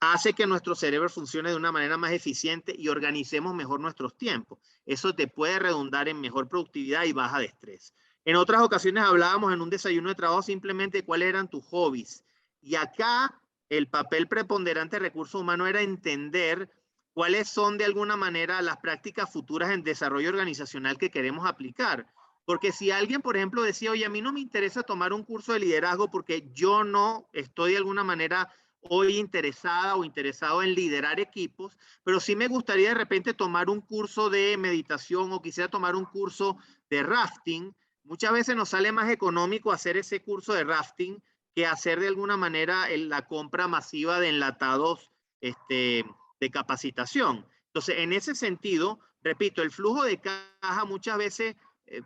Hace que nuestro cerebro funcione de una manera más eficiente y organicemos mejor nuestros tiempos. Eso te puede redundar en mejor productividad y baja de estrés. En otras ocasiones hablábamos en un desayuno de trabajo simplemente cuáles eran tus hobbies. Y acá el papel preponderante de recursos humanos era entender cuáles son de alguna manera las prácticas futuras en desarrollo organizacional que queremos aplicar. Porque si alguien, por ejemplo, decía, oye, a mí no me interesa tomar un curso de liderazgo porque yo no estoy de alguna manera hoy interesada o interesado en liderar equipos, pero sí me gustaría de repente tomar un curso de meditación o quisiera tomar un curso de rafting. Muchas veces nos sale más económico hacer ese curso de rafting que hacer de alguna manera la compra masiva de enlatados de capacitación. Entonces, en ese sentido, repito, el flujo de caja muchas veces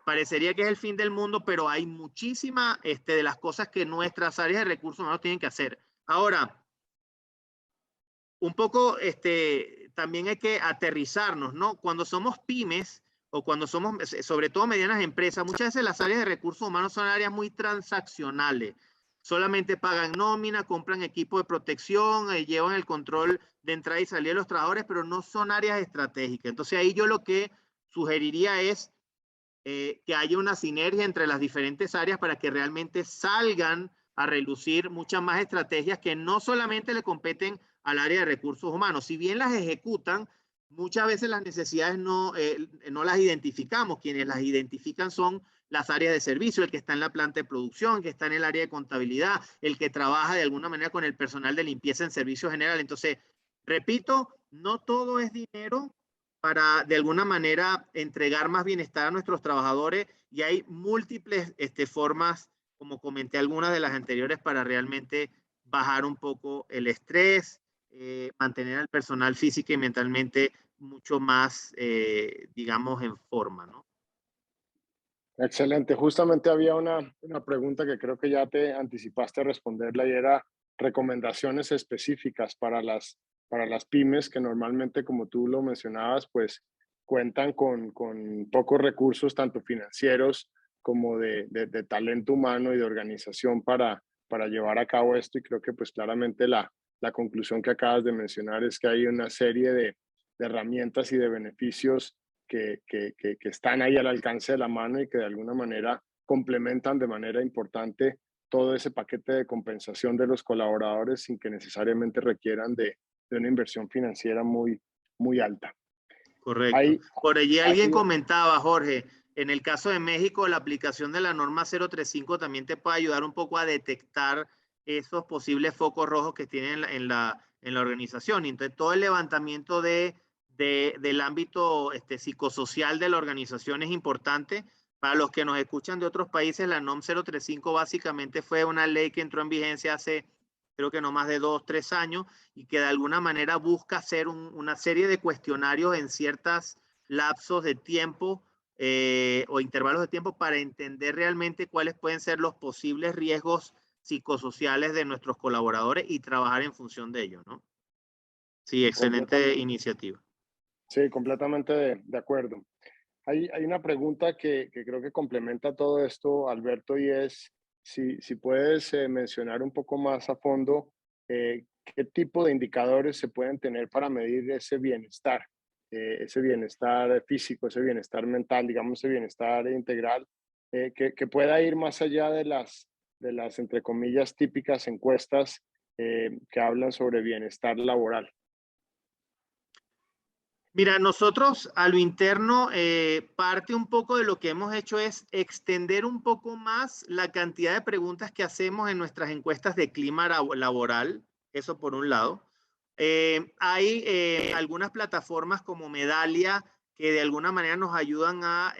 parecería que es el fin del mundo, pero hay muchísimas de las cosas que nuestras áreas de recursos humanos tienen que hacer. Ahora, un poco también hay que aterrizarnos, ¿no? Cuando somos pymes o cuando somos, sobre todo medianas empresas, muchas veces las áreas de recursos humanos son áreas muy transaccionales. Solamente pagan nómina, compran equipo de protección, llevan el control de entrada y salida de los trabajadores, pero no son áreas estratégicas. Entonces ahí yo lo que sugeriría es que haya una sinergia entre las diferentes áreas para que realmente salgan a relucir muchas más estrategias que no solamente le competen al área de recursos humanos. Si bien las ejecutan, muchas veces las necesidades no las identificamos. Quienes las identifican son las áreas de servicio, el que está en la planta de producción, el que está en el área de contabilidad, el que trabaja de alguna manera con el personal de limpieza en servicio general. Entonces, repito, no todo es dinero para de alguna manera entregar más bienestar a nuestros trabajadores y hay múltiples formas, como comenté algunas de las anteriores, para realmente bajar un poco el estrés, mantener al personal física y mentalmente mucho más, digamos, en forma, ¿no? Excelente. Justamente había una pregunta que creo que ya te anticipaste a responderla y era recomendaciones específicas para las pymes que normalmente, como tú lo mencionabas, pues cuentan con pocos recursos, tanto financieros como de talento humano y de organización para llevar a cabo esto. Y creo que pues claramente la conclusión que acabas de mencionar es que hay una serie de herramientas y de beneficios que están ahí al alcance de la mano y que de alguna manera complementan de manera importante todo ese paquete de compensación de los colaboradores sin que necesariamente requieran de una inversión financiera muy, muy alta. Correcto. Por allí alguien comentaba, Jorge, en el caso de México, la aplicación de la norma 035 también te puede ayudar un poco a detectar esos posibles focos rojos que tienen en la organización. Entonces, todo el levantamiento del ámbito psicosocial de la organización es importante. Para los que nos escuchan de otros países, la NOM 035 básicamente fue una ley que entró en vigencia hace, creo que no más de 2 o 3 años, y que de alguna manera busca hacer una serie de cuestionarios en ciertos lapsos de tiempo o intervalos de tiempo para entender realmente cuáles pueden ser los posibles riesgos psicosociales de nuestros colaboradores y trabajar en función de ello, ¿no? Sí, excelente iniciativa. Sí, completamente de acuerdo. Hay una pregunta que creo que complementa todo esto, Alberto, y es si puedes mencionar un poco más a fondo qué tipo de indicadores se pueden tener para medir ese bienestar físico, ese bienestar mental, digamos, ese bienestar integral, que pueda ir más allá de las, entre comillas, típicas encuestas que hablan sobre bienestar laboral. Mira, nosotros a lo interno, parte un poco de lo que hemos hecho es extender un poco más la cantidad de preguntas que hacemos en nuestras encuestas de clima laboral, eso por un lado. Hay algunas plataformas como Medallia que de alguna manera nos ayudan a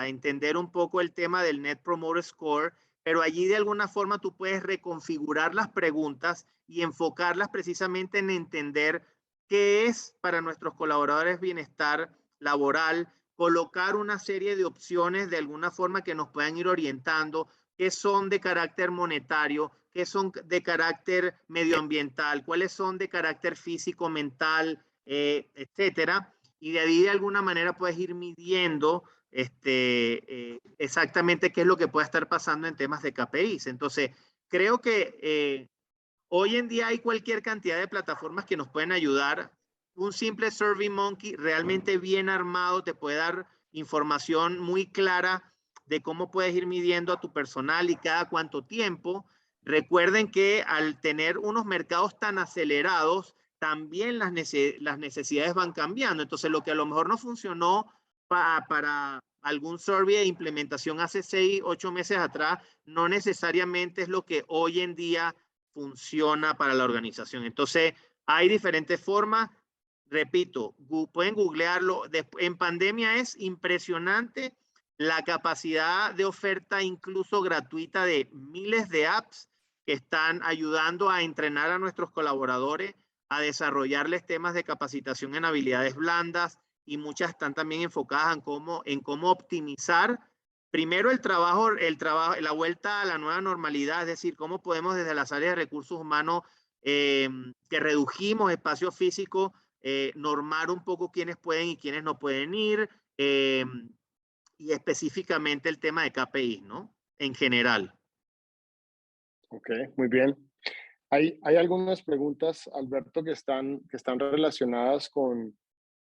entender un poco el tema del Net Promoter Score, pero allí de alguna forma tú puedes reconfigurar las preguntas y enfocarlas precisamente en entender qué es para nuestros colaboradores bienestar laboral, colocar una serie de opciones de alguna forma que nos puedan ir orientando, qué son de carácter monetario, qué son de carácter medioambiental, cuáles son de carácter físico, mental, etcétera. Y de ahí de alguna manera puedes ir midiendo exactamente qué es lo que puede estar pasando en temas de KPIs. Entonces, creo que hoy en día hay cualquier cantidad de plataformas que nos pueden ayudar. Un simple SurveyMonkey realmente bien armado te puede dar información muy clara de cómo puedes ir midiendo a tu personal y cada cuánto tiempo. Recuerden que al tener unos mercados tan acelerados, también las necesidades van cambiando. Entonces, lo que a lo mejor no funcionó para algún survey de implementación hace 6, 8 meses atrás, no necesariamente es lo que hoy en día funciona para la organización. Entonces, hay diferentes formas. Repito, pueden googlearlo. En pandemia es impresionante la capacidad de oferta, incluso gratuita, de miles de apps que están ayudando a entrenar a nuestros colaboradores, a desarrollarles temas de capacitación en habilidades blandas, y muchas están también enfocadas en cómo optimizar primero el trabajo, la vuelta a la nueva normalidad, es decir, cómo podemos desde las áreas de recursos humanos que redujimos espacio físico, normar un poco quiénes pueden y quiénes no pueden ir, y específicamente el tema de KPI, ¿no? En general. Ok, muy bien. Hay algunas preguntas, Alberto, que están relacionadas con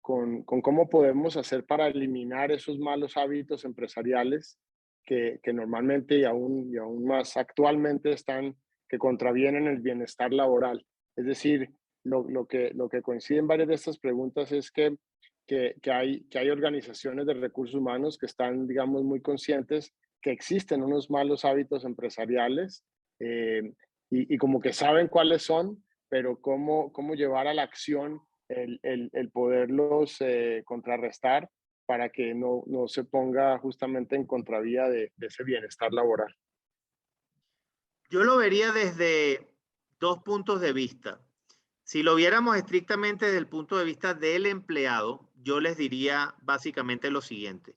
cómo podemos hacer para eliminar esos malos hábitos empresariales que normalmente y aún más actualmente que contravienen el bienestar laboral. Es decir, lo que coincide en varias de estas preguntas es que hay organizaciones de recursos humanos que están, digamos, muy conscientes que existen unos malos hábitos empresariales, y como que saben cuáles son, pero cómo llevar a la acción el poderlos contrarrestar para que no se ponga justamente en contravía de ese bienestar laboral. Yo lo vería desde dos puntos de vista. Si lo viéramos estrictamente desde el punto de vista del empleado, yo les diría básicamente lo siguiente.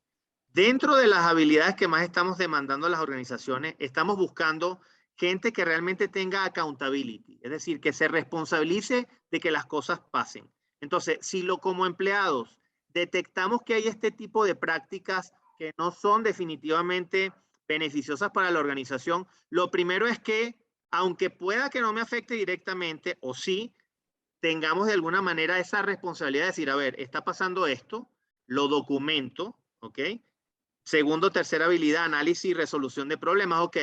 Dentro de las habilidades que más estamos demandando a las organizaciones, estamos buscando gente que realmente tenga accountability, es decir, que se responsabilice de que las cosas pasen. Entonces, si como empleados detectamos que hay este tipo de prácticas que no son definitivamente beneficiosas para la organización, lo primero es que, aunque pueda que no me afecte directamente, o sí, tengamos de alguna manera esa responsabilidad de decir, a ver, está pasando esto, lo documento, ¿ok? Segundo, tercera habilidad, análisis y resolución de problemas. Ok,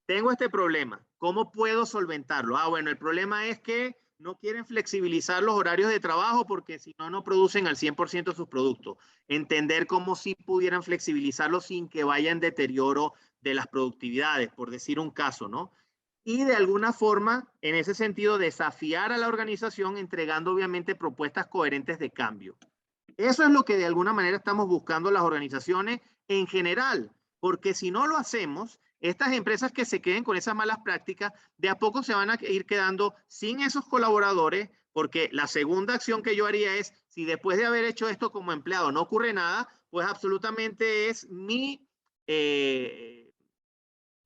tengo este problema, ¿cómo puedo solventarlo? Bueno, el problema es que no quieren flexibilizar los horarios de trabajo porque si no, no producen al 100% sus productos. Entender cómo sí pudieran flexibilizarlo sin que vaya en deterioro de las productividades, por decir un caso, ¿no? Y de alguna forma, en ese sentido, desafiar a la organización entregando obviamente propuestas coherentes de cambio. Eso es lo que de alguna manera estamos buscando las organizaciones en general, porque si no lo hacemos, estas empresas que se queden con esas malas prácticas, de a poco se van a ir quedando sin esos colaboradores, porque la segunda acción que yo haría es, si después de haber hecho esto como empleado no ocurre nada, pues absolutamente es mi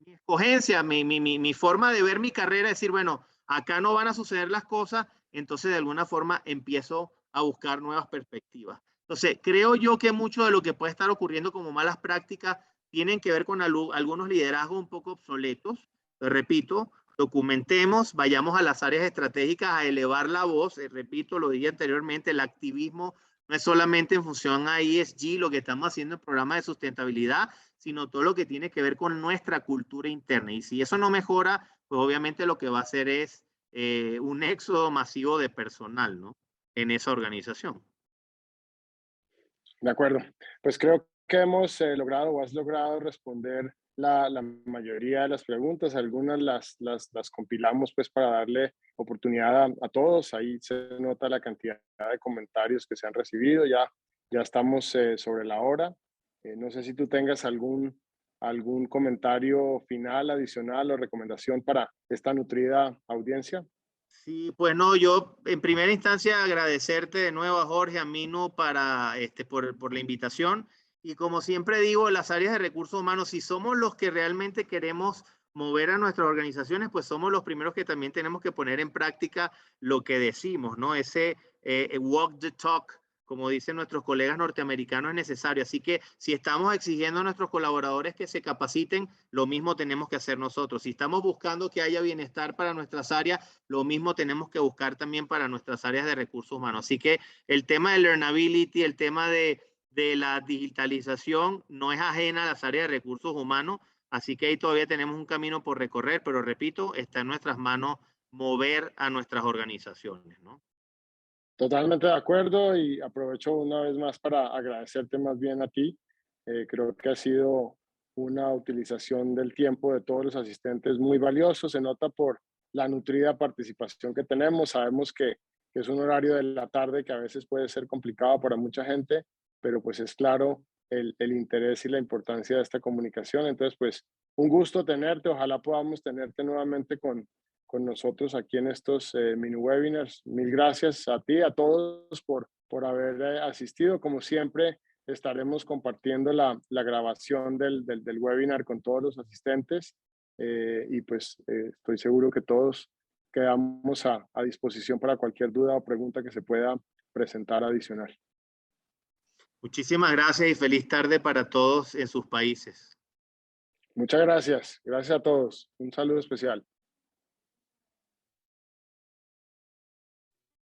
escogencia, mi forma de ver mi carrera, decir, bueno, acá no van a suceder las cosas, entonces de alguna forma empiezo a buscar nuevas perspectivas. Entonces, creo yo que mucho de lo que puede estar ocurriendo como malas prácticas tienen que ver con algunos liderazgos un poco obsoletos. Pero, repito, documentemos, vayamos a las áreas estratégicas a elevar la voz. Repito, lo dije anteriormente, el activismo no es solamente en función a ESG, lo que estamos haciendo en programas de sustentabilidad, sino todo lo que tiene que ver con nuestra cultura interna. Y si eso no mejora, pues obviamente lo que va a hacer es un éxodo masivo de personal, ¿no? En esa organización. De acuerdo. Pues creo que hemos logrado o has logrado responder la mayoría de las preguntas. Algunas las compilamos pues para darle oportunidad a todos. Ahí se nota la cantidad de comentarios que se han recibido. Ya estamos sobre la hora. No sé si tú tengas algún comentario final, adicional o recomendación para esta nutrida audiencia. Sí, pues no, yo en primera instancia agradecerte de nuevo a Jorge, a Mino, por la invitación. Y como siempre digo, las áreas de recursos humanos, si somos los que realmente queremos mover a nuestras organizaciones, pues somos los primeros que también tenemos que poner en práctica lo que decimos, ¿no? Ese walk the talk, como dicen nuestros colegas norteamericanos, es necesario. Así que si estamos exigiendo a nuestros colaboradores que se capaciten, lo mismo tenemos que hacer nosotros. Si estamos buscando que haya bienestar para nuestras áreas, lo mismo tenemos que buscar también para nuestras áreas de recursos humanos. Así que el tema de learnability, el tema de la digitalización no es ajena a las áreas de recursos humanos. Así que ahí todavía tenemos un camino por recorrer, pero repito, está en nuestras manos mover a nuestras organizaciones, ¿no? Totalmente de acuerdo y aprovecho una vez más para agradecerte más bien a ti Creo que ha sido una utilización del tiempo de todos los asistentes muy valioso. Se nota por la nutrida participación que tenemos. Sabemos que es un horario de la tarde que a veces puede ser complicado para mucha gente, pero pues es claro el interés y la importancia de esta comunicación. Entonces, pues un gusto tenerte. Ojalá podamos tenerte nuevamente con nosotros aquí en estos mini webinars. Mil gracias a ti, a todos por haber asistido. Como siempre, estaremos compartiendo la grabación del webinar con todos los asistentes y pues estoy seguro que todos quedamos a disposición para cualquier duda o pregunta que se pueda presentar adicional. Muchísimas gracias y feliz tarde para todos en sus países. Muchas gracias. Gracias a todos. Un saludo especial.